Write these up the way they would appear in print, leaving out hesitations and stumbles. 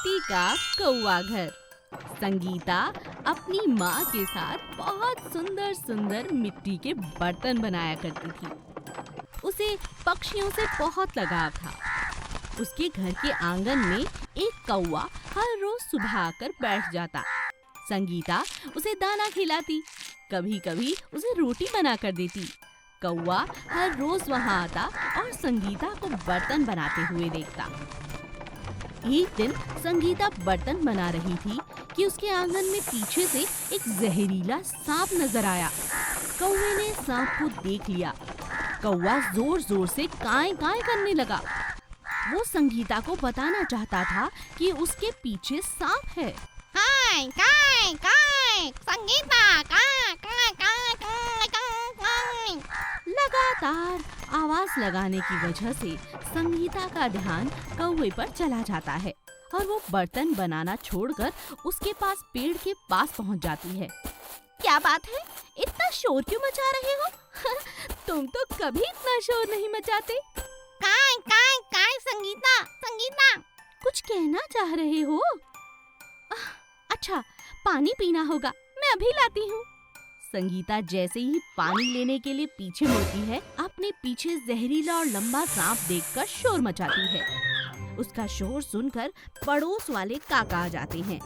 मिट्टी का कौवा घर। संगीता अपनी माँ के साथ बहुत सुंदर सुंदर मिट्टी के बर्तन बनाया करती थी। उसे पक्षियों से बहुत लगाव था। उसके घर के आंगन में एक कौवा हर रोज सुबह आकर बैठ जाता। संगीता उसे दाना खिलाती, कभी कभी उसे रोटी बना कर देती। कौवा हर रोज वहाँ आता और संगीता को बर्तन बनाते हुए देखता। एक दिन संगीता बर्तन बना रही थी कि उसके आंगन में पीछे से एक जहरीला सांप नजर आया। कौवे ने सांप को देख लिया। कौवा जोर जोर से काए काए करने लगा। वो संगीता को बताना चाहता था कि उसके पीछे सांप है। काय काय काय संगीता काय काय काय काय काय काय। लगातार आवाज लगाने की वजह से संगीता का ध्यान कौवे पर चला जाता है और वो बर्तन बनाना छोड़कर उसके पास पेड़ के पास पहुंच जाती है। क्या बात है, इतना शोर क्यों मचा रहे हो? तुम तो कभी इतना शोर नहीं मचाते। काय काय काय संगीता संगीता। कुछ कहना चाह रहे हो? अच्छा, पानी पीना होगा, मैं अभी लाती हूँ। संगीता जैसे ही पानी लेने के लिए पीछे मुड़ती है, अपने पीछे जहरीला और लंबा सांप देखकर शोर मचाती है। उसका शोर सुनकर पड़ोस वाले काका आ जाते हैं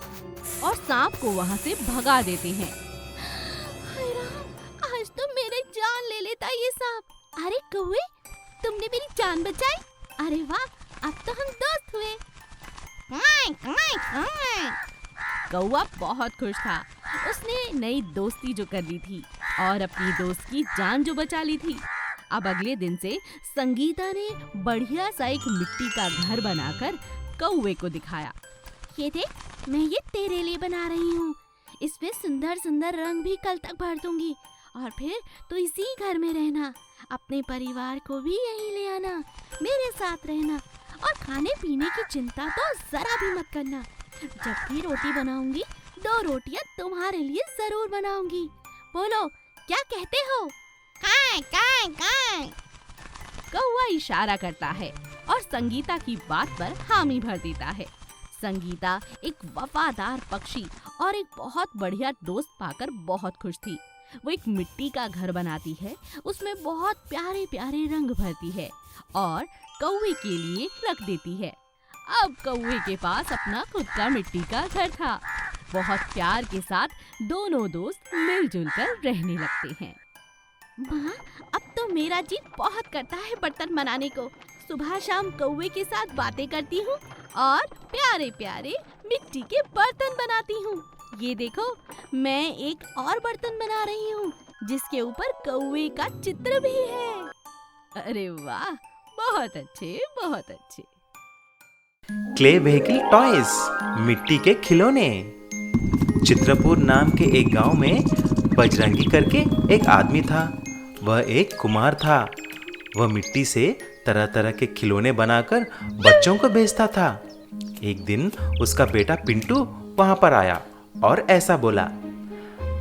और सांप को वहाँ से भगा देते हैं। हाय राम, आज तो मेरी जान ले लेता ये सांप। अरे कौवे, तुमने मेरी जान बचाई। अरे वाह, अब तो हम दोस्त हुए। काय काय काय। कौवा बहुत खुश था। उसने नई दोस्ती जो कर ली थी और अपनी दोस्त की जान जो बचा ली थी। अब अगले दिन से संगीता ने बढ़िया सा एक मिट्टी का घर बनाकर कौवे को दिखाया। ये देख, मैं ये तेरे लिए बना रही हूँ। इसमें सुंदर सुंदर रंग भी कल तक भर दूंगी और फिर तो इसी घर में रहना। अपने परिवार को भी यहीं ले आना, मेरे साथ रहना और खाने पीने की चिंता तो जरा भी मत करना। जब भी रोटी बनाऊंगी, 2 रोटियां तुम्हारे लिए जरूर बनाऊंगी। बोलो, क्या कहते हो? काय काय काय। कौवा इशारा करता है और संगीता की बात पर हामी भर देता है। संगीता एक वफादार पक्षी और एक बहुत बढ़िया दोस्त पाकर बहुत खुश थी। वो एक मिट्टी का घर बनाती है, उसमें बहुत प्यारे प्यारे रंग भरती है और कौवे के लिए रख देती है। अब कौवे के पास अपना खुद का मिट्टी का घर था। बहुत प्यार के साथ दोनों दोस्त मिलजुल कर रहने लगते हैं। माँ, अब तो मेरा जी बहुत करता है बर्तन बनाने को। सुबह शाम कौवे के साथ बातें करती हूँ और प्यारे प्यारे मिट्टी के बर्तन बनाती हूँ। ये देखो, मैं एक और बर्तन बना रही हूँ जिसके ऊपर कौवे का चित्र भी है। अरे वाह, बहुत अच्छे, बहुत अच्छे। क्ले व्हीकल टॉयज, मिट्टी के खिलौने। चित्रपुर नाम के एक गांव में बजरंगी करके एक आदमी था। वह एक कुम्हार था। वह मिट्टी से तरह तरह के खिलौने बनाकर बच्चों को बेचता था। एक दिन उसका बेटा पिंटू वहां पर आया और ऐसा बोला,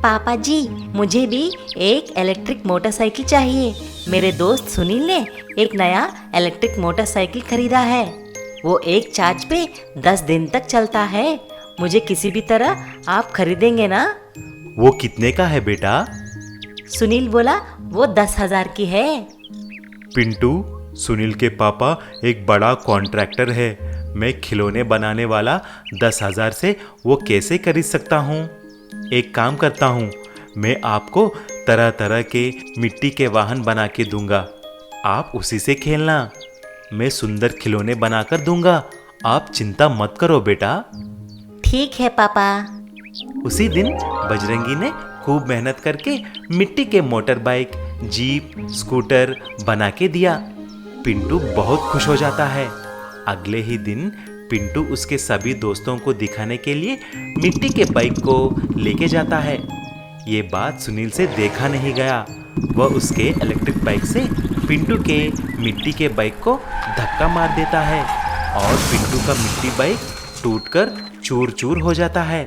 पापा जी, मुझे भी एक इलेक्ट्रिक मोटरसाइकिल चाहिए। मेरे दोस्त सुनील ने एक नया इलेक्ट्रिक मोटरसाइकिल खरीदा है। वो एक चार्ज पे 10 दिन तक चलता है। मुझे किसी भी तरह आप खरीदेंगे ना? वो कितने का है बेटा? सुनील बोला, वो 10,000 की है। पिंटू, सुनील के पापा एक बड़ा कॉन्ट्रैक्टर है। मैं खिलौने बनाने वाला 10,000 से वो कैसे खरीद सकता हूँ? एक काम करता हूँ, मैं आपको तरह तरह के मिट्टी के वाहन बना के दूंगा। आप उसी से खेलना। मैं सुंदर खिलौने बनाकर दूंगा। आप चिंता मत करो बेटा। ठीक है पापा। उसी दिन बजरंगी ने खूब मेहनत करके मिट्टी के मोटर बाइक, जीप, स्कूटर बना के दिया। पिंटू बहुत खुश हो जाता है। अगले ही दिन पिंटू उसके सभी दोस्तों को दिखाने के लिए मिट्टी के बाइक को लेके जाता है। ये बात सुनील से देखा नहीं गया। वह उसके इलेक्ट्रिक बाइक से पिंटू के मिट्टी के बाइक को धक्का मार देता है और पिंटू का मिट्टी बाइक टूटकर चूर चूर हो जाता है।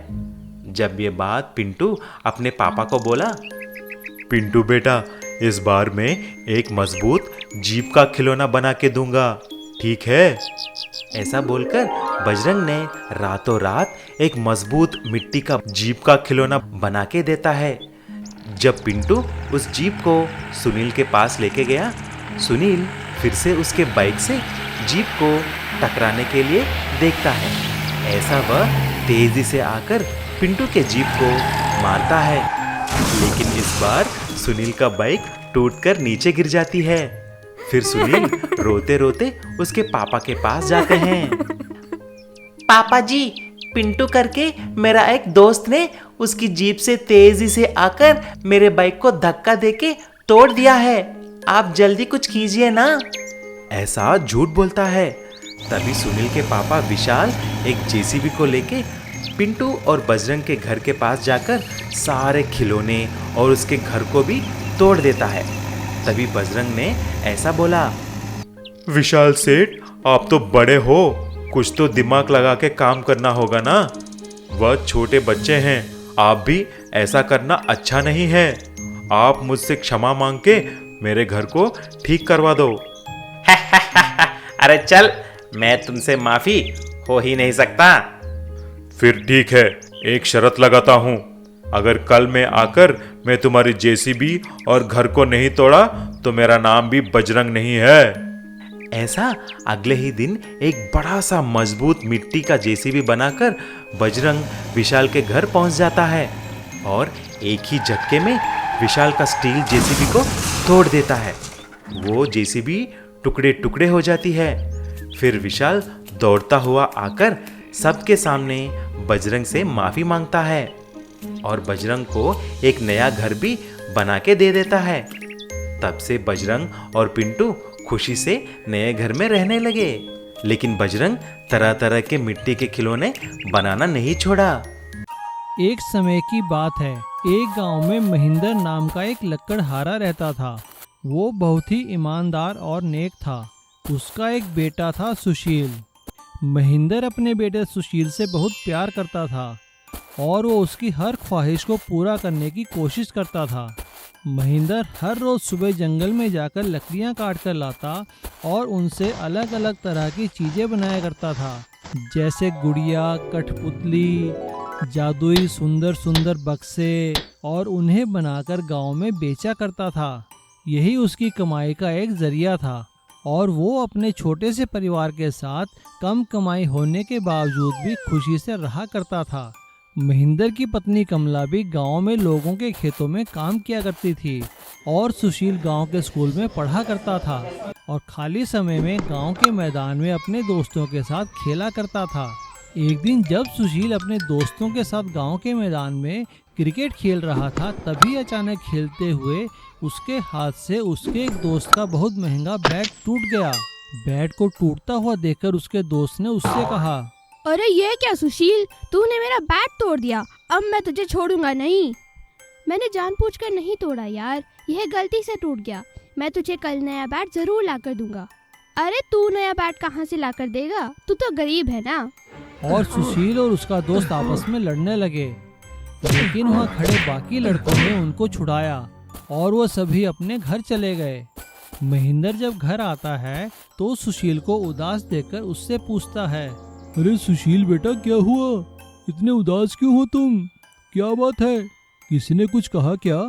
जब ये बात पिंटू अपने पापा को बोला, पिंटू बेटा, इस बार मैं एक मजबूत जीप का खिलौना बना के दूंगा। ठीक है। ऐसा बोलकर बजरंग ने रातों रात एक मजबूत मिट्टी का जीप का खिलौना बना के देता है। जब पिंटू उस जीप को सुनील के पास लेके गया, सुनील फिर से उसके बाइक से जीप को टकराने के लिए देखता है। ऐसा वह तेजी से आकर पिंटू के जीप को मारता है, लेकिन इस बार सुनील का बाइक टूटकर नीचे गिर जाती है। फिर सुनील रोते रोते उसके पापा के पास जाते हैं। पापा जी, पिंटू करके मेरा एक दोस्त ने उसकी जीप से तेजी से आकर मेरे बाइक को धक्का देके तोड़ दिया है। आप जल्दी कुछ कीजिए ना। ऐसा झूठ बोलता है। तभी सुनील के पापा विशाल एक जेसीबी को लेके पिंटू और बजरंग के घर के पास जाकर सारे खिलौने और उसके घर को भी तोड़ देता है। तभी बजरंग ने ऐसा बोला, विशाल सेठ, आप तो बड़े हो, कुछ तो दिमाग लगा के काम करना होगा ना। वह छोटे बच्चे हैं, आप भी ऐसा करना अच्छा नहीं है। आप मुझसे क्षमा मांग के मेरे घर को ठीक करवा दो। अरे चल, मैं तुमसे माफी हो ही नहीं सकता। फिर ठीक है, एक शर्त लगाता हूँ। अगर कल मैं आकर मैं तुम्हारी जेसीबी और घर को नहीं तोड़ा तो मेरा नाम भी बजरंग नहीं है। ऐसा अगले ही दिन एक बड़ा सा मजबूत मिट्टी का जेसीबी बनाकर बजरंग विशाल के घर पहुंच जाता है और एक ही झटके में विशाल का स्टील जेसीबी को तोड़ देता है। वो जेसीबी टुकड़े टुकड़े हो जाती है। फिर विशाल दौड़ता हुआ आकर सबके सामने बजरंग से माफी मांगता है और बजरंग को एक नया घर भी बना के दे देता है। तब से बजरंग और पिंटू खुशी से नए घर में रहने लगे। लेकिन बजरंग तरह तरह के मिट्टी के खिलौने बनाना नहीं छोड़ा। एक समय की बात है, एक गांव में महेंद्र नाम का एक लकड़हारा रहता था। वो बहुत ही ईमानदार और नेक था। उसका एक बेटा था सुशील। महेंद्र अपने बेटे सुशील से बहुत प्यार करता था और वो उसकी हर ख्वाहिश को पूरा करने की कोशिश करता था। महेंद्र हर रोज सुबह जंगल में जाकर लकड़ियां काट कर लाता और उनसे अलग अलग तरह की चीजें बनाया करता था, जैसे गुड़िया, कठपुतली, जादुई सुंदर सुंदर बक्से, और उन्हें बनाकर गांव में बेचा करता था। यही उसकी कमाई का एक जरिया था और वो अपने छोटे से परिवार के साथ कम कमाई होने के बावजूद भी खुशी से रहा करता था। महेंद्र की पत्नी कमला भी गांव में लोगों के खेतों में काम किया करती थी और सुशील गांव के स्कूल में पढ़ा करता था और खाली समय में गांव के मैदान में अपने दोस्तों के साथ खेला करता था। एक दिन जब सुशील अपने दोस्तों के साथ गांव के मैदान में क्रिकेट खेल रहा था, तभी अचानक खेलते हुए उसके हाथ से उसके एक दोस्त का बहुत महंगा बैट टूट गया। बैट को टूटता हुआ देखकर उसके दोस्त ने उससे कहा, अरे ये क्या सुशील, तूने मेरा बैट तोड़ दिया। अब मैं तुझे छोड़ूंगा नहीं। मैंने जानबूझकर नहीं तोड़ा यार, यह गलती से टूट गया। मैं तुझे कल नया बैट जरूर लाकर दूंगा। अरे तू नया बैट कहाँ से लाकर देगा, तू तो गरीब है ना। और सुशील और उसका दोस्त आपस में लड़ने लगे, लेकिन वहाँ खड़े बाकी लड़कों ने उनको छुड़ाया और वो सभी अपने घर चले गए। महेंद्र जब घर आता है तो सुशील को उदास देखकर उससे पूछता है, अरे सुशील बेटा, क्या हुआ? इतने उदास क्यों हो तुम? क्या बात है? किसी ने कुछ कहा क्या?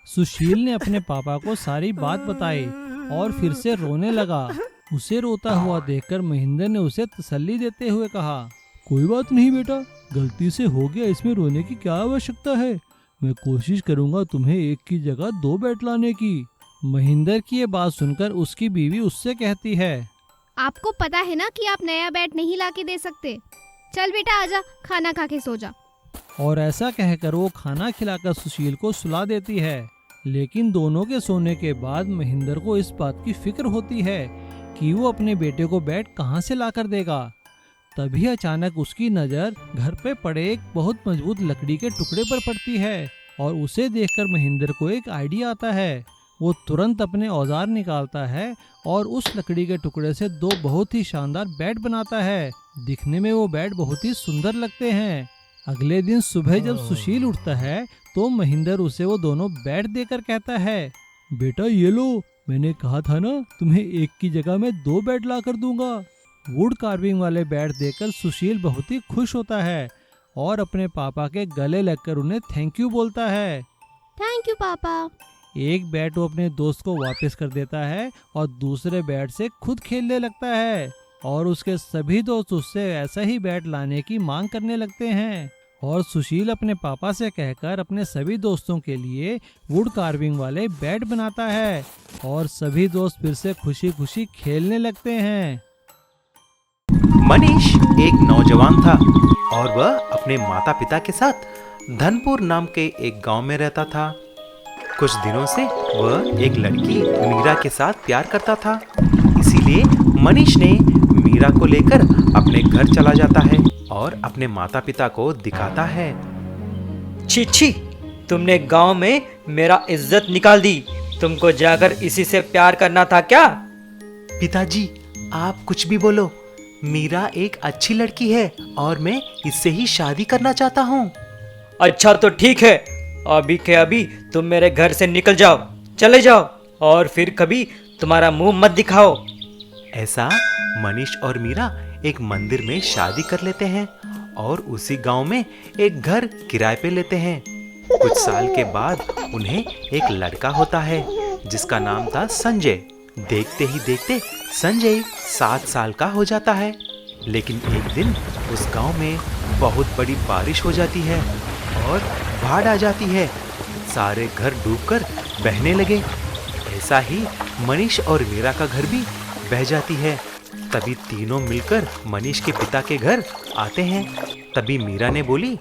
सुशील ने अपने पापा को सारी बात बताई और फिर से रोने लगा। उसे रोता हुआ देखकर महेंद्र ने उसे तसल्ली देते हुए कहा, कोई बात नहीं बेटा, गलती से हो गया, इसमें रोने की क्या आवश्यकता है। मैं कोशिश करूंगा तुम्हें एक की जगह 2 बैट लाने की। महेंद्र की ये बात सुनकर उसकी बीवी उससे कहती है, आपको पता है ना कि आप नया बैट नहीं लाके दे सकते। चल बेटा आजा, खाना खा के सो जा। और ऐसा कहकर वो खाना खिलाकर सुशील को सुला देती है। लेकिन दोनों के सोने के बाद महेंद्र को इस बात की फिक्र होती है कि वो अपने बेटे को बैट कहाँ से लाकर देगा। तभी अचानक उसकी नज़र घर पे पड़े एक बहुत मजबूत लकड़ी के टुकड़े पर पड़ती है और उसे देखकर महेंद्र को एक आइडिया आता है। वो तुरंत अपने औजार निकालता है और उस लकड़ी के टुकड़े से 2 बहुत ही शानदार बैट बनाता है। दिखने में वो बैट बहुत ही सुंदर लगते हैं। अगले दिन सुबह जब सुशील उठता है तो महेंद्र उसे वो दोनों बैट देकर कहता है, बेटा ये लो, मैंने कहा था ना, तुम्हें एक की जगह मैं 2 बेड ला कर दूंगा। वुड कार्विंग वाले बेड देखकर सुशील बहुत ही खुश होता है और अपने पापा के गले लगकर उन्हें थैंक यू बोलता है। थैंक यू पापा। एक बैट वो अपने दोस्त को वापस कर देता है और दूसरे बैट से खुद खेलने लगता है और उसके सभी दोस्त उससे ऐसा ही बैट लाने की मांग करने लगते हैं। और सुशील अपने पापा से कहकर अपने सभी दोस्तों के लिए वुड कार्विंग वाले बैट बनाता है और सभी दोस्त फिर से खुशी खुशी खेलने लगते हैं। मनीष एक नौजवान था और वह अपने माता पिता के साथ धनपुर नाम के एक गांव में रहता था। कुछ दिनों से वह एक लड़की मीरा के साथ प्यार करता था, इसीलिए मनीष ने मीरा को लेकर अपने घर चला जाता है और अपने माता पिता को दिखाता है। छी छी, तुमने गांव में मेरा इज्जत निकाल दी। तुमको जाकर इसी से प्यार करना था क्या? पिताजी, आप कुछ भी बोलो, मीरा एक अच्छी लड़की है और मैं इससे ही शादी करना चाहता हूँ। अच्छा तो ठीक है, अभी के अभी तुम मेरे घर से निकल जाओ, चले जाओ और फिर कभी तुम्हारा मुंह मत दिखाओ। ऐसा मनीष और मीरा एक मंदिर में शादी कर लेते हैं और उसी गांव में एक घर किराए पे लेते हैं। कुछ साल के बाद उन्हें एक लड़का होता है जिसका नाम था संजय। देखते ही देखते संजय 7 साल का हो जाता है। लेकिन एक दिन उस गांव में बहुत बड़ी बारिश हो जाती है और बाढ़ आ जाती है। सारे घर डूबकर बहने लगे। ऐसा ही मनीष और मीरा का घर भी बह जाती है। तभी तीनों मिलकर मनीष के पिता के घर आते हैं। तभी मीरा ने बोली,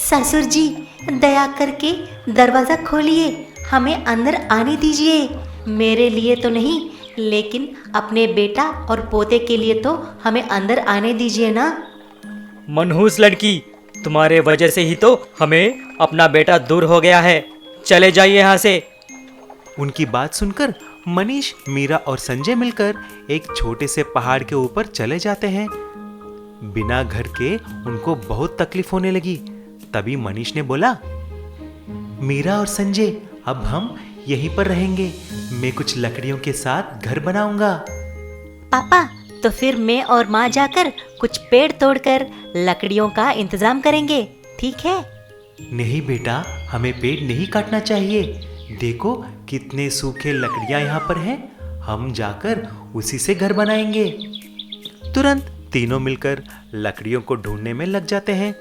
ससुर जी, दया करके दरवाजा खोलिए, हमें अंदर आने दीजिए। मेरे लिए तो नहीं, लेकिन अपने बेटा और पोते के लिए तो हमें अंदर आने दीजिए ना। मनहूस लड़की, तुम्हारे वजह से ही तो हमें अपना बेटा दूर हो गया है। चले जाइए यहाँ से। उनकी बात सुनकर मनीष, मीरा और संजय मिलकर एक छोटे से पहाड़ के ऊपर चले जाते हैं। बिना घर के उनको बहुत तकलीफ होने लगी। तभी मनीष ने बोला, मीरा और संजय, अब हम यहीं पर रहेंगे। मैं कुछ लकड़ियों के साथ घर बनाऊंगा। पापा, तो फिर मैं और माँ जाकर कुछ पेड़ तोड़कर लकड़ियों का इंतजाम करेंगे, ठीक है? नहीं बेटा, हमें पेड़ नहीं काटना चाहिए। देखो कितने सूखे लकड़ियां यहाँ पर हैं। हम जाकर उसी से घर बनाएंगे। तुरंत तीनों मिलकर लकड़ियों को ढूंढने में लग जाते हैं।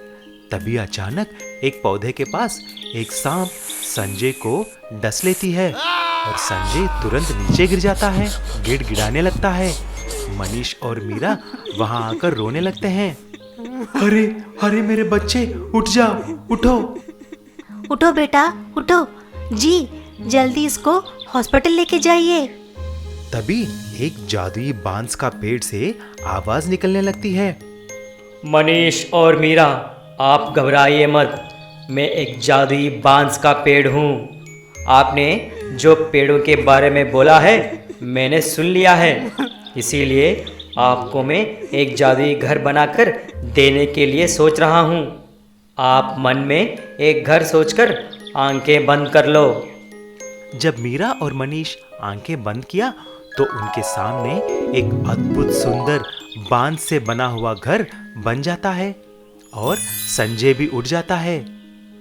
तभी अचानक एक पौधे के पास एक सांप संजय को डस लेती है और संजय तुरंत नीचे गिर जाता है, गिड़गिड़ाने लगता है। मनीष और मीरा वहां आकर रोने लगते हैं। अरे अरे मेरे बच्चे, उठ जाओ, उठो। उठो बेटा, उठो। जी, जल्दी इसको हॉस्पिटल लेके जाइए। तभी एक जादुई बांस का पेड़ से आवाज निकलने लगती है। मनीष और मीरा, आप घबराइए मत। मैं एक जादुई बांस का पेड़ हूँ। आपने जो पेड़ों के बारे में बोला है मैंने सुन लिया है, इसीलिए आपको मैं एक जादुई घर बनाकर देने के लिए सोच रहा हूँ। आप मन में एक घर सोचकर आंखें बंद कर लो। जब मीरा और मनीष आंखें बंद किया तो उनके सामने एक अद्भुत सुंदर बांस से बना हुआ घर बन जाता है और संजय भी उठ जाता है।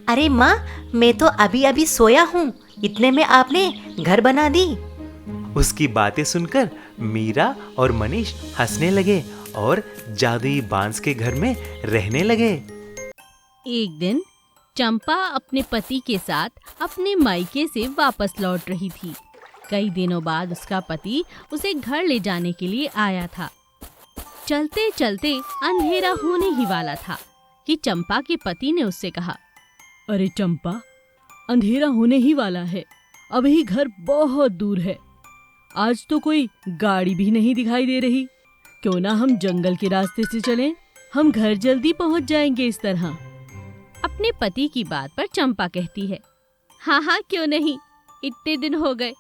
अरे माँ, मैं तो अभी अभी सोया हूँ, इतने में आपने घर बना दी। उसकी बातें सुनकर मीरा और मनीष हंसने लगे और जादुई बांस के घर में रहने लगे। एक दिन चंपा अपने पति के साथ अपने मायके से वापस लौट रही थी। कई दिनों बाद उसका पति उसे घर ले जाने के लिए आया था। चलते चलते अंधेरा होने ही वाला था कि चंपा के पति ने उससे कहा, अरे चंपा, अंधेरा होने ही वाला है, अभी घर बहुत दूर है। आज तो कोई गाड़ी भी नहीं दिखाई दे रही। क्यों ना हम जंगल के रास्ते से चलें? हम घर जल्दी पहुंच जाएंगे इस तरह। अपने पति की बात पर चंपा कहती है, हाँ हाँ क्यों नहीं, इतने दिन हो गए,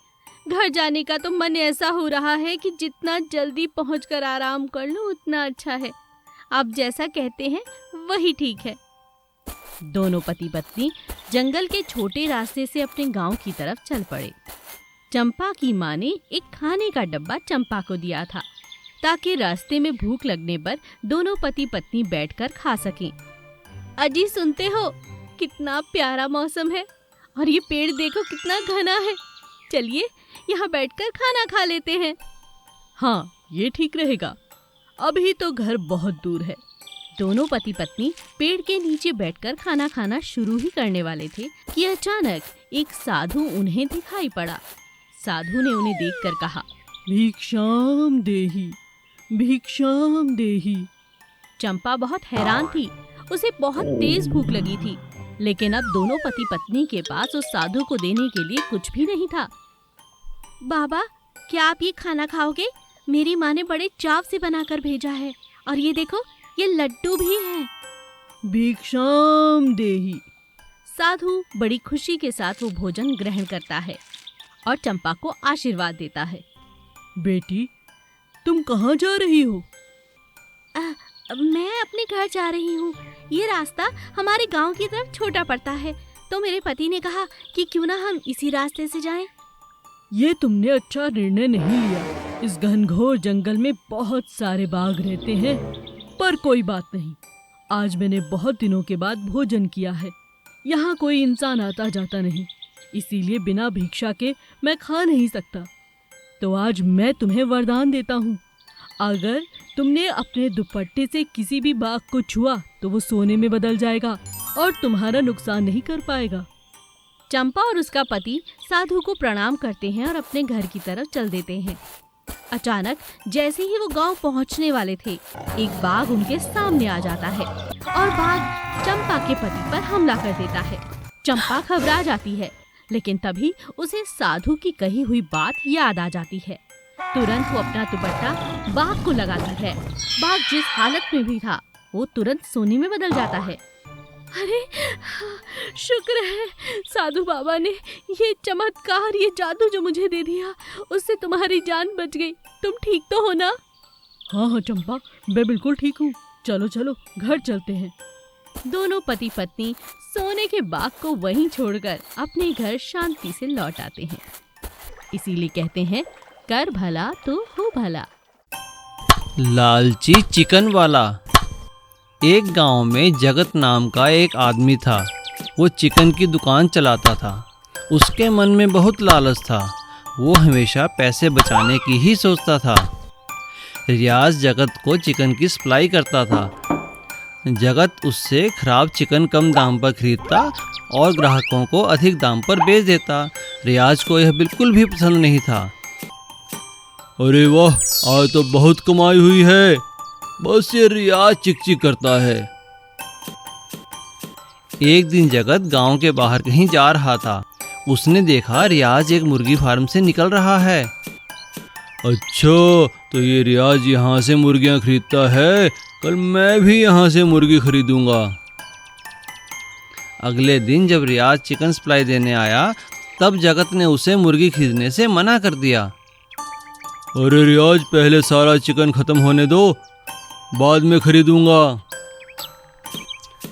घर जाने का तो मन ऐसा हो रहा है कि जितना जल्दी पहुंचकर आराम कर लूं उतना अच्छा है। आप जैसा कहते हैं वही ठीक है। दोनों पति पत्नी जंगल के छोटे रास्ते से अपने गांव की तरफ चल पड़े। चंपा की माँ ने एक खाने का डब्बा चंपा को दिया था ताकि रास्ते में भूख लगने पर दोनों पति पत्नी बैठकर खा सकें। अजी सुनते हो, कितना प्यारा मौसम है और ये पेड़ देखो कितना घना है। चलिए यहाँ बैठकर खाना खा लेते हैं। हाँ, ये ठीक रहेगा। अभी तो घर बहुत दूर है। दोनों पति पत्नी पेड़ के नीचे बैठकर खाना खाना शुरू ही करने वाले थे कि अचानक एक साधु उन्हें दिखाई पड़ा। साधु ने उन्हें देखकर कहा, भिक्षाम देहि, भिक्षाम देहि। चंपा बहुत हैरान थी। उसे बहुत तेज भूख लगी थी, लेकिन अब दोनों पति पत्नी के पास उस साधु को देने के लिए कुछ भी नहीं था। बाबा, क्या आप ये खाना खाओगे? मेरी माँ ने बड़े चाव से बनाकर भेजा है और ये देखो, ये लड्डू भी है। भिक्षाम देहि। साधु बड़ी खुशी के साथ वो भोजन ग्रहण करता है और चंपा को आशीर्वाद देता है। बेटी, तुम कहाँ जा रही हो? मैं अपने घर जा रही हूँ। ये रास्ता हमारे गांव की तरफ छोटा पड़ता है, तो मेरे पति ने कहा कि क्यों ना हम इसी रास्ते से जाएं। ये तुमने अच्छा निर्णय नहीं लिया। इस घनघोर जंगल में बहुत सारे बाघ रहते हैं, पर कोई बात नहीं। आज मैंने बहुत दिनों के बाद भोजन किया है। यहाँ कोई इंसान आता जाता नहीं, इसीलिए बिना भिक्षा के मैं खा नहीं सकता। तो आज मैं तुम्हें वरदान देता हूँ, अगर तुमने अपने दुपट्टे से किसी भी बाघ को छुआ तो वो सोने में बदल जाएगा और तुम्हारा नुकसान नहीं कर पाएगा। चंपा और उसका पति साधु को प्रणाम करते हैं और अपने घर की तरफ चल देते हैं। अचानक जैसे ही वो गांव पहुंचने वाले थे, एक बाघ उनके सामने आ जाता है और बाघ चंपा के पति पर हमला कर देता है। चंपा घबरा जाती है, लेकिन तभी उसे साधु की कही हुई बात याद आ जाती है। तुरंत वो अपना दुपट्टा बाघ को लगाती है। बाघ जिस हालत में भी था, वो तुरंत सोने में बदल जाता है। अरे शुक्र है साधु बाबा ने ये चमत्कार, ये जादू जो मुझे दे दिया, उससे तुम्हारी जान बच गई। तुम ठीक तो हो ना? हाँ हाँ चंपा, मैं बिल्कुल ठीक हूँ। चलो चलो घर चलते हैं। दोनों पति पत्नी सोने के बाघ को वहीं छोड़कर अपने घर शांति से लौट आते हैं। इसीलिए कहते हैं, कर भला तो हो भला। लालची चिकन वाला। एक गांव में जगत नाम का एक आदमी था। वो चिकन की दुकान चलाता था। उसके मन में बहुत लालच था। वो हमेशा पैसे बचाने की ही सोचता था। रियाज जगत को चिकन की सप्लाई करता था। जगत उससे खराब चिकन कम दाम पर खरीदता और ग्राहकों को अधिक दाम पर बेच देता। रियाज को यह बिल्कुल भी पसंद नहीं था। अरे वाह, आज तो बहुत कमाई हुई है। बस ये रियाज चिक चिक करता है। एक दिन जगत गांव के बाहर कहीं जा रहा था। उसने देखा रियाज एक मुर्गी फार्म से निकल रहा है। अच्छा, तो ये रियाज यहाँ से मुर्गियाँ खरीदता है। कल मैं भी यहाँ से मुर्गी खरीदूंगा। अगले दिन जब रियाज चिकन सप्लाई देने आया, तब जगत ने उसे मुर्गी खरीदने से मना कर दिया। अरे रियाज, पहले सारा चिकन खत्म होने दो, बाद में खरीदूंगा।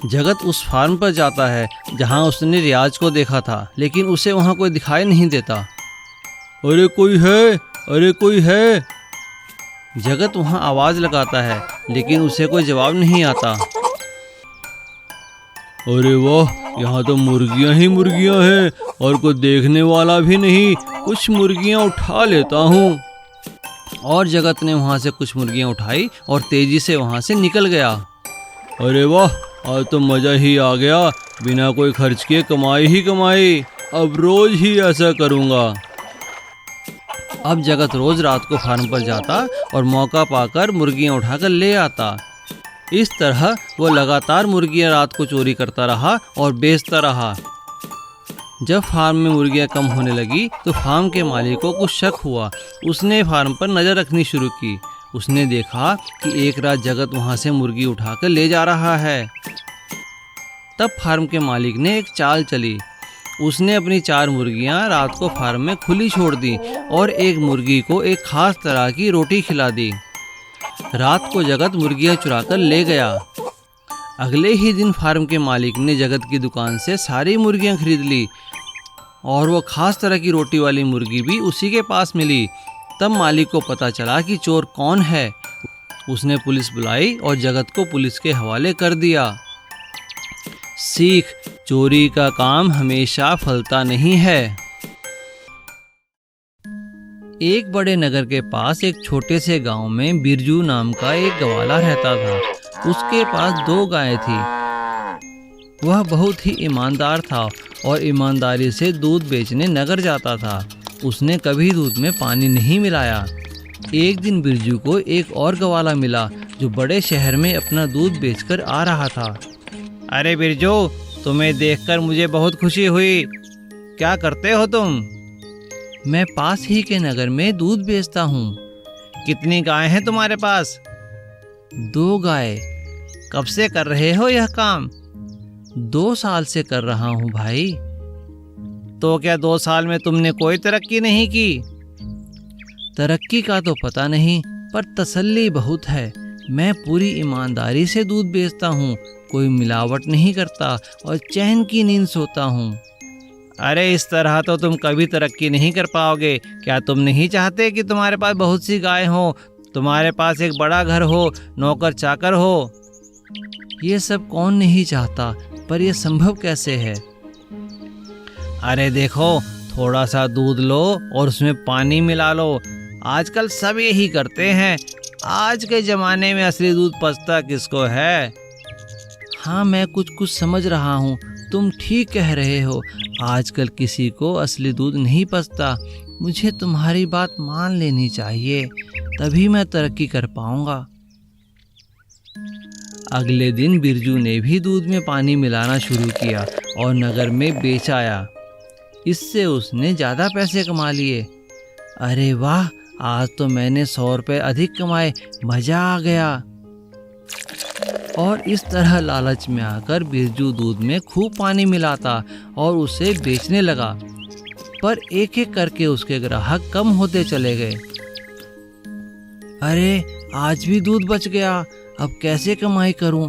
जगत उस फार्म पर जाता है जहां उसने रियाज को देखा था, लेकिन उसे वहां कोई दिखाई नहीं देता। अरे कोई है, अरे कोई है। जगत वहां आवाज लगाता है, लेकिन उसे कोई जवाब नहीं आता। अरे वाह, यहाँ तो मुर्गियां ही मुर्गियां हैं और कोई देखने वाला भी नहीं। कुछ मुर्गियां उठा लेता हूँ। और जगत ने वहाँ से कुछ मुर्गियाँ उठाई और तेजी से वहाँ से निकल गया। अरे वाह, आज तो मज़ा ही आ गया। बिना कोई खर्च किए कमाई ही कमाई। अब रोज ही ऐसा करूँगा। अब जगत रोज रात को फार्म पर जाता और मौका पाकर मुर्गियाँ उठाकर ले आता। इस तरह वो लगातार मुर्गियाँ रात को चोरी करता रहा और बेचता रहा। जब फार्म में मुर्गियाँ कम होने लगी तो फार्म के मालिक को कुछ शक हुआ। उसने फार्म पर नज़र रखनी शुरू की। उसने देखा कि एक रात जगत वहाँ से मुर्गी उठाकर ले जा रहा है। तब फार्म के मालिक ने एक चाल चली। उसने अपनी 4 मुर्गियाँ रात को फार्म में खुली छोड़ दी और एक मुर्गी को एक खास तरह की रोटी खिला दी। रात को जगत मुर्गियाँ चुराकर ले गया। अगले ही दिन फार्म के मालिक ने जगत की दुकान से सारी मुर्गियाँ खरीद ली और वो खास तरह की रोटी वाली मुर्गी भी उसी के पास मिली। तब मालिक को पता चला कि चोर कौन है। उसने पुलिस बुलाई और जगत को पुलिस के हवाले कर दिया। सीख, चोरी का काम हमेशा फलता नहीं है। एक बड़े नगर के पास एक छोटे से गांव में बिरजू नाम का एक ग्वाला रहता था। उसके पास 2 गायें थी। वह बहुत ही ईमानदार था और ईमानदारी से दूध बेचने नगर जाता था। उसने कभी दूध में पानी नहीं मिलाया। एक दिन बिरजू को एक और ग्वाला मिला जो बड़े शहर में अपना दूध बेचकर आ रहा था। अरे बिरजू, तुम्हें देखकर मुझे बहुत खुशी हुई। क्या करते हो तुम? मैं पास ही के नगर में दूध बेचता हूँ। कितनी गायें हैं तुम्हारे पास? 2 गाय। कब से कर रहे हो यह काम? 2 साल से कर रहा हूँ भाई। तो क्या 2 साल में तुमने कोई तरक्की नहीं की? तरक्की का तो पता नहीं, पर तसल्ली बहुत है। मैं पूरी ईमानदारी से दूध बेचता हूँ, कोई मिलावट नहीं करता और चैन की नींद सोता हूँ। अरे इस तरह तो तुम कभी तरक्की नहीं कर पाओगे। क्या तुम नहीं चाहते कि तुम्हारे पास बहुत सी गाय हो, तुम्हारे पास एक बड़ा घर हो, नौकर चाकर हो? ये सब कौन नहीं चाहता, पर यह संभव कैसे है? अरे देखो, थोड़ा सा दूध लो और उसमें पानी मिला लो। आजकल सब यही करते हैं। आज के ज़माने में असली दूध पचता किसको है? हाँ, मैं कुछ समझ रहा हूँ। तुम ठीक कह रहे हो। आजकल किसी को असली दूध नहीं पचता। मुझे तुम्हारी बात मान लेनी चाहिए, तभी मैं तरक्की कर पाऊंगा। अगले दिन बिरजू ने भी दूध में पानी मिलाना शुरू किया और नगर में बेच आया। इससे उसने ज़्यादा पैसे कमा लिए। अरे वाह, आज तो मैंने 100 रुपये अधिक कमाए, मज़ा आ गया। और इस तरह लालच में आकर बिरजू दूध में खूब पानी मिलाता और उसे बेचने लगा। पर एक एक करके उसके ग्राहक कम होते चले गए। अरे आज भी दूध बच गया, अब कैसे कमाई करूं?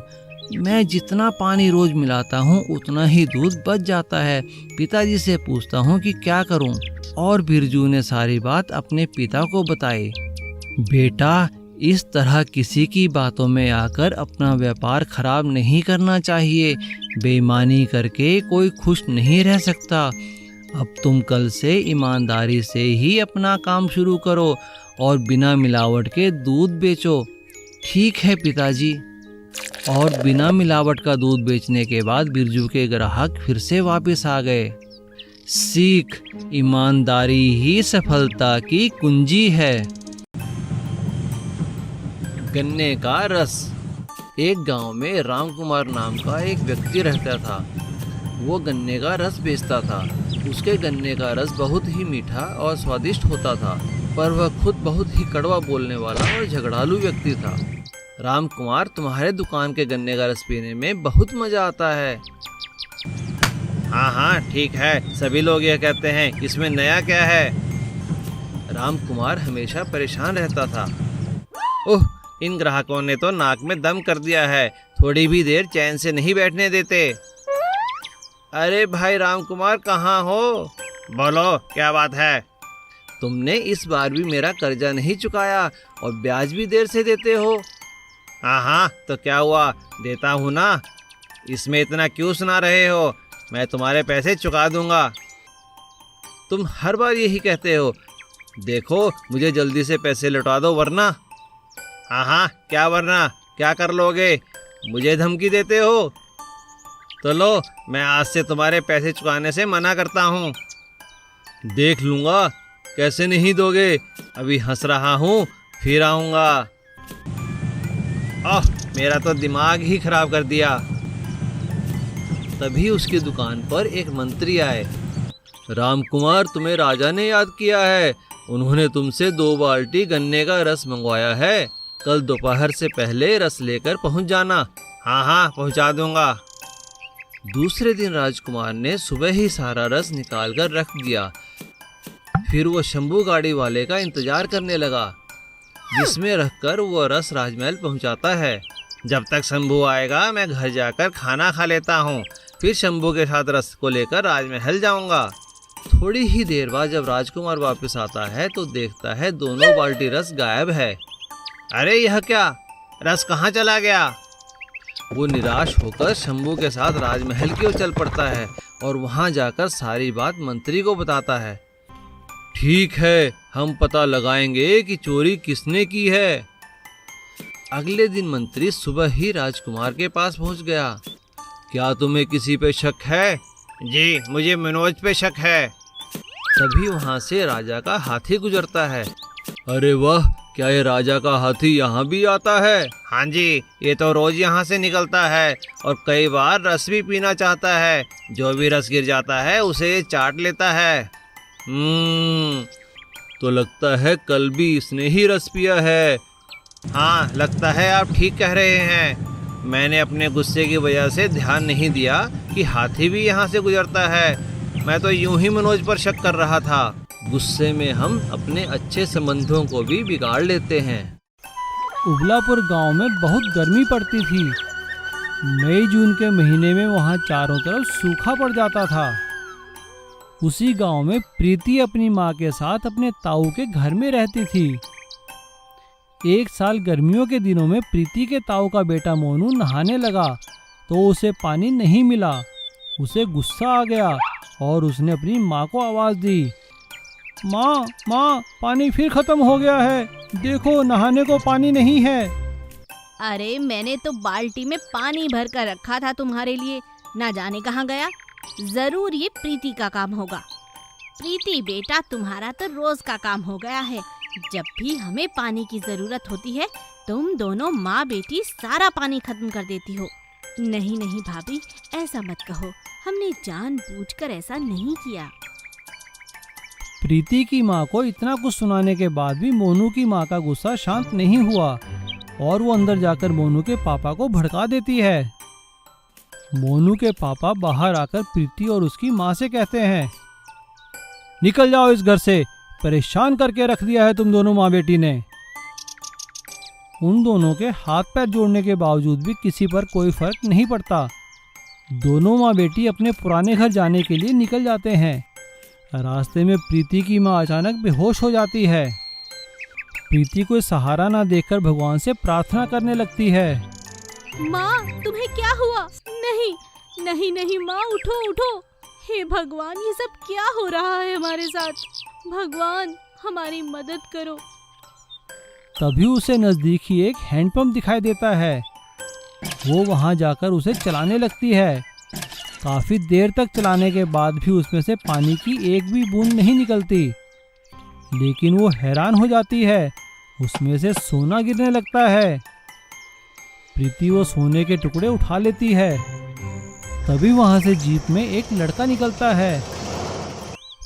मैं जितना पानी रोज मिलाता हूं उतना ही दूध बच जाता है। पिताजी से पूछता हूं कि क्या करूं। और बिरजू ने सारी बात अपने पिता को बताई। बेटा, इस तरह किसी की बातों में आकर अपना व्यापार खराब नहीं करना चाहिए। बेईमानी करके कोई खुश नहीं रह सकता। अब तुम कल से ईमानदारी से ही अपना काम शुरू करो और बिना मिलावट के दूध बेचो। ठीक है पिताजी। और बिना मिलावट का दूध बेचने के बाद बिरजू के ग्राहक फिर से वापस आ गए। सीख, ईमानदारी ही सफलता की कुंजी है। गन्ने का रस। एक गांव में रामकुमार नाम का एक व्यक्ति रहता था। वो गन्ने का रस बेचता था। उसके गन्ने का रस बहुत ही मीठा और स्वादिष्ट होता था, पर वह खुद बहुत ही कड़वा बोलने वाला और झगड़ालू व्यक्ति था। रामकुमार, तुम्हारे दुकान के गन्ने का रस पीने में बहुत मजा आता है। हाँ हाँ ठीक है, सभी लोग यह कहते हैं, इसमें नया क्या है? रामकुमार हमेशा परेशान रहता था। ओह, इन ग्राहकों ने तो नाक में दम कर दिया है, थोड़ी भी देर चैन से नहीं बैठने देते। अरे भाई रामकुमार, कहाँ हो? बोलो, क्या बात है? तुमने इस बार भी मेरा कर्जा नहीं चुकाया और ब्याज भी देर से देते हो। हाँ हाँ, तो क्या हुआ, देता हूँ ना। इसमें इतना क्यों सुना रहे हो? मैं तुम्हारे पैसे चुका दूंगा। तुम हर बार यही कहते हो। देखो, मुझे जल्दी से पैसे लौटा दो वरना। हाँ हाँ, क्या वरना? क्या कर लोगे? मुझे धमकी देते हो? तो लो, मैं आज से तुम्हारे पैसे चुकाने से मना करता हूँ। देख लूँगा कैसे नहीं दोगे। अभी हंस रहा हूँ, फिर आऊँगा। ओह, मेरा तो दिमाग ही खराब कर दिया। तभी उसकी दुकान पर एक मंत्री आए। रामकुमार, तुम्हें राजा ने याद किया है। उन्होंने तुमसे 2 बाल्टी गन्ने का रस मंगवाया है। कल दोपहर से पहले रस लेकर पहुंच जाना। हाँ हाँ, पहुंचा दूंगा। दूसरे दिन राजकुमार ने सुबह ही सारा रस निकाल कर रख दिया। फिर वो शंभू गाड़ी वाले का इंतजार करने लगा, जिसमें रखकर वो रस राजमहल पहुंचाता है। जब तक शंभू आएगा मैं घर जाकर खाना खा लेता हूँ, फिर शंभू के साथ रस को लेकर राजमहल जाऊंगा। थोड़ी ही देर बाद जब राजकुमार वापस आता है तो देखता है दोनों बाल्टी रस गायब है। अरे यह क्या, रस कहाँ चला गया? वो निराश होकर शंभू के साथ राजमहल की ओर चल पड़ता है और वहां जाकर सारी बात मंत्री को बताता है। ठीक है, हम पता लगाएंगे कि चोरी किसने की है। अगले दिन मंत्री सुबह ही राजकुमार के पास पहुंच गया। क्या तुम्हें किसी पे शक है? जी, मुझे मनोज पे शक है। तभी वहां से राजा का हाथी गुजरता है। अरे वाह, क्या ये राजा का हाथी यहाँ भी आता है? हाँ जी, ये तो रोज यहाँ से निकलता है और कई बार रस भी पीना चाहता है। जो भी रस गिर जाता है उसे ये चाट लेता है। तो लगता है कल भी इसने ही रस पिया है। हाँ, लगता है आप ठीक कह रहे हैं। मैंने अपने गुस्से की वजह से ध्यान नहीं दिया कि हाथी भी यहाँ से गुजरता है। मैं तो यूं ही मनोज पर शक कर रहा था। गुस्से में हम अपने अच्छे संबंधों को भी बिगाड़ लेते हैं। उबलापुर गांव में बहुत गर्मी पड़ती थी। मई जून के महीने में वहां चारों तरफ सूखा पड़ जाता था। उसी गांव में प्रीति अपनी माँ के साथ अपने ताऊ के घर में रहती थी। एक साल गर्मियों के दिनों में प्रीति के ताऊ का बेटा मोनू नहाने लगा तो उसे पानी नहीं मिला। उसे गुस्सा आ गया और उसने अपनी माँ को आवाज़ दी, माँ माँ, पानी फिर खत्म हो गया है, देखो नहाने को पानी नहीं है। अरे मैंने तो बाल्टी में पानी भर कर रखा था तुम्हारे लिए, ना जाने कहाँ गया। जरूर ये प्रीति का काम होगा। प्रीति बेटा, तुम्हारा तो रोज का काम हो गया है। जब भी हमें पानी की जरूरत होती है तुम दोनों माँ बेटी सारा पानी खत्म कर देती हो। नहीं नहीं भाभी, ऐसा मत कहो, हमने जानबूझकर ऐसा नहीं किया। प्रीति की माँ को इतना कुछ सुनाने के बाद भी मोनू की माँ का गुस्सा शांत नहीं हुआ और वो अंदर जाकर मोनू के पापा को भड़का देती है। मोनू के पापा बाहर आकर प्रीति और उसकी माँ से कहते हैं, निकल जाओ इस घर से, परेशान करके रख दिया है तुम दोनों माँ बेटी ने। उन दोनों के हाथ पैर जोड़ने के बावजूद भी किसी पर कोई फर्क नहीं पड़ता। दोनों माँ बेटी अपने पुराने घर जाने के लिए निकल जाते हैं। रास्ते में प्रीति की माँ अचानक बेहोश हो जाती है। प्रीति को सहारा ना देखकर भगवान से प्रार्थना करने लगती है। माँ, तुम्हें क्या हुआ? नहीं नहीं नहीं माँ, उठो उठो। हे भगवान, ये सब क्या हो रहा है हमारे साथ? भगवान, हमारी मदद करो। तभी उसे नजदीक ही एक हैंडपंप दिखाई देता है। वो वहां जाकर उसे चलाने लगती है। काफी देर तक चलाने के बाद भी उसमें से पानी की एक भी बूंद नहीं निकलती। लेकिन वो हैरान हो जाती है, उसमें से सोना गिरने लगता है। प्रीति वो सोने के टुकड़े उठा लेती है। तभी वहां से जीप में एक लड़का निकलता है।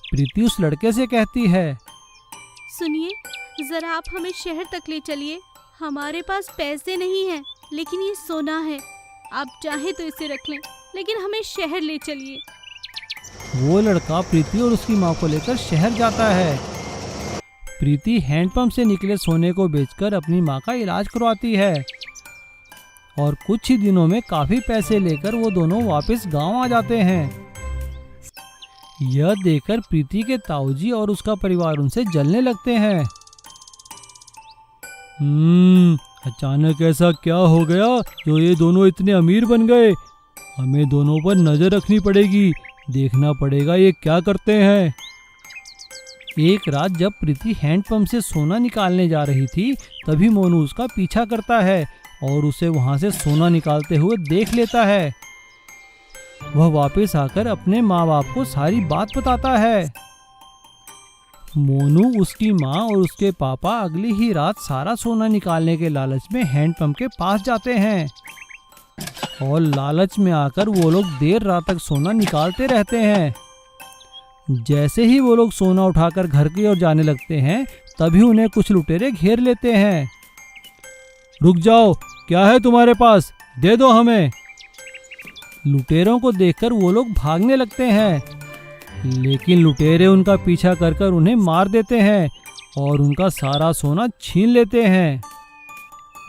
प्रीति उस लड़के से कहती है, सुनिए, जरा आप हमें शहर तक ले चलिए। हमारे पास पैसे नहीं हैं, लेकिन ये सोना है। आप चाहे तो इसे रख लें, लेकिन हमें शहर ले चलिए। वो लड़का प्रीति और उसकी माँ को लेकर शहर जाता है। प्रीति हैंडपंप से निकले सोने को बेचकर अपनी माँ का इलाज करवाती है और कुछ ही दिनों में काफी पैसे लेकर वो दोनों वापस गांव आ जाते हैं। यह देखकर प्रीति के ताऊजी और उसका परिवार उनसे जलने लगते हैं। अचानक ऐसा क्या हो गया जो ये दोनों इतने अमीर बन गए? हमें दोनों पर नजर रखनी पड़ेगी, देखना पड़ेगा ये क्या करते हैं। एक रात जब प्रीति हैंडपंप से सोना निकालने जा रही थी, तभी मोनू उसका पीछा करता है और उसे वहां से सोना निकालते हुए देख लेता है। वह वापस आकर अपने माँ बाप को सारी बात बताता है। मोनू, उसकी माँ और उसके पापा अगली ही रात सारा सोना निकालने के लालच में हैंडपंप के पास जाते हैं और लालच में आकर वो लोग देर रात तक सोना निकालते रहते हैं। जैसे ही वो लोग सोना उठाकर घर की ओर जाने लगते हैं, तभी उन्हें कुछ लुटेरे घेर लेते हैं। रुक जाओ, क्या है तुम्हारे पास? दे दो हमें। लुटेरों को देखकर वो लोग भागने लगते हैं, लेकिन लुटेरे उनका पीछा कर उन्हें मार देते हैं और उनका सारा सोना छीन लेते हैं।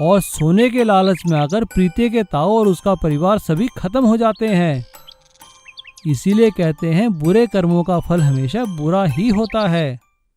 और सोने के लालच में आकर प्रीति के ताऊ और उसका परिवार सभी खत्म हो जाते हैं। इसीलिए कहते हैं बुरे कर्मों का फल हमेशा बुरा ही होता है।